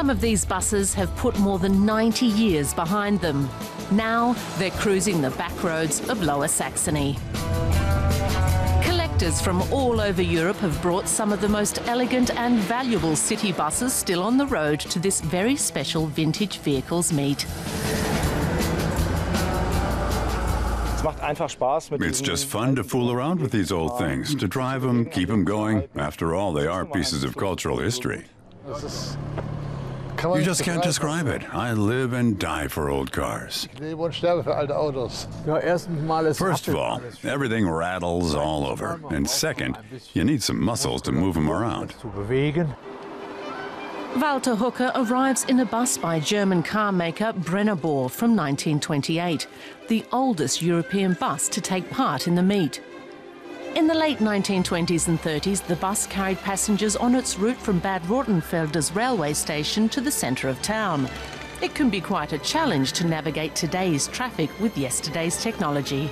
Some of these buses have put more than 90 years behind them. Now they're cruising the back roads of Lower Saxony. Collectors from all over Europe have brought some of the most elegant and valuable city buses still on the road to this very special vintage vehicles meet. It's just fun to fool around with these old things, to drive them, keep them going. After all, they are pieces of cultural history. You just can't describe it. I live and die for old cars. First of all, everything rattles all over. And second, you need some muscles to move them around. Walter Hooker arrives in a bus by German car maker Brennabor from 1928, the oldest European bus to take part in the meet. In the late 1920s and 30s, the bus carried passengers on its route from Bad Rothenfelder's railway station to the centre of town. It can be quite a challenge to navigate today's traffic with yesterday's technology.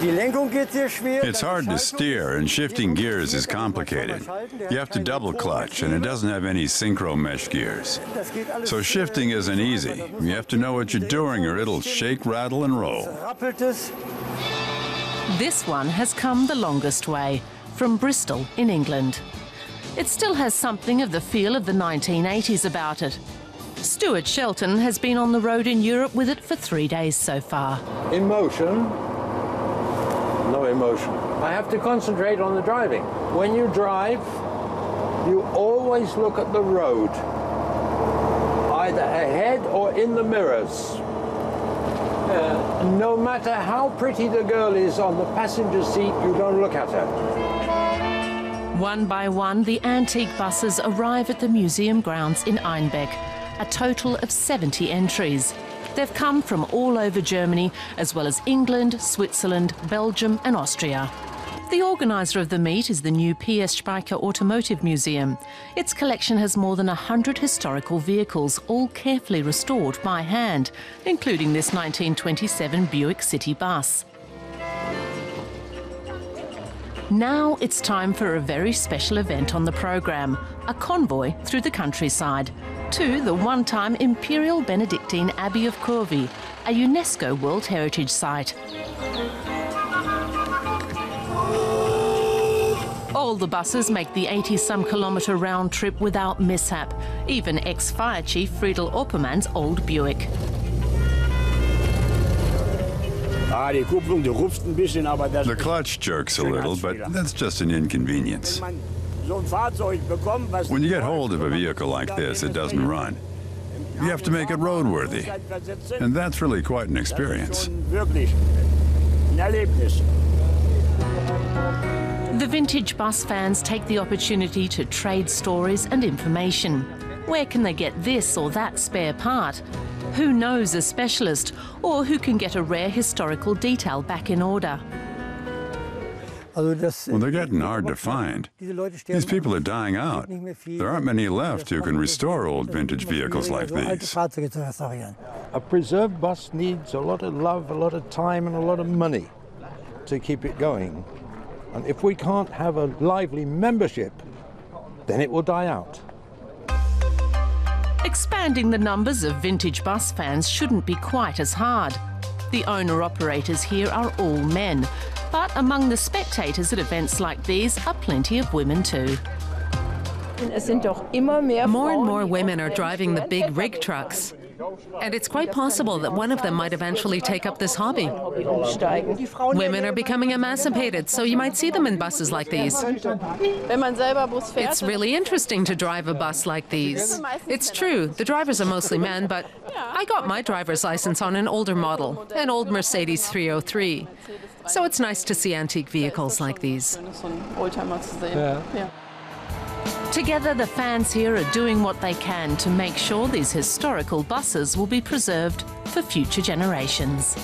It's hard to steer, and shifting gears is complicated. You have to double clutch, and it doesn't have any synchro mesh gears. So shifting isn't easy. You have to know what you're doing, or it'll shake, rattle, and roll. This one has come the longest way, from Bristol in England. It still has something of the feel of the 1980s about it. Stuart Shelton has been on the road in Europe with it for 3 days so far. In motion, no emotion. I have to concentrate on the driving. When you drive, you always look at the road, either ahead or in the mirrors. No matter how pretty the girl is on the passenger seat, you don't look at her. One by one, the antique buses arrive at the museum grounds in Einbeck, a total of 70 entries. They've come from all over Germany, as well as England, Switzerland, Belgium and Austria. The organiser of the meet is the new PS Speicher Automotive Museum. Its collection has more than 100 historical vehicles, all carefully restored by hand, including this 1927 Buick City bus. Now it's time for a very special event on the programme, a convoy through the countryside to the one-time Imperial Benedictine Abbey of Corvey, a UNESCO World Heritage Site. All the buses make the 80-some kilometre round trip without mishap, even ex-fire chief Friedel Oppermann's old Buick. The clutch jerks a little, but that's just an inconvenience. When you get hold of a vehicle like this, it doesn't run. You have to make it roadworthy, and that's really quite an experience. The vintage bus fans take the opportunity to trade stories and information. Where can they get this or that spare part? Who knows a specialist, or who can get a rare historical detail back in order? Well, they're getting hard to find. These people are dying out. There aren't many left who can restore old vintage vehicles like these. A preserved bus needs a lot of love, a lot of time and a lot of money to keep it going. And if we can't have a lively membership, then it will die out. Expanding the numbers of vintage bus fans shouldn't be quite as hard. The owner-operators here are all men, but among the spectators at events like these are plenty of women too. More and more women are driving the big rig trucks. And it's quite possible that one of them might eventually take up this hobby. Women are becoming emancipated, so you might see them in buses like these. It's really interesting to drive a bus like these. It's true, the drivers are mostly men, but I got my driver's license on an older model, an old Mercedes 303. So it's nice to see antique vehicles like these. Together, the fans here are doing what they can to make sure these historical buses will be preserved for future generations.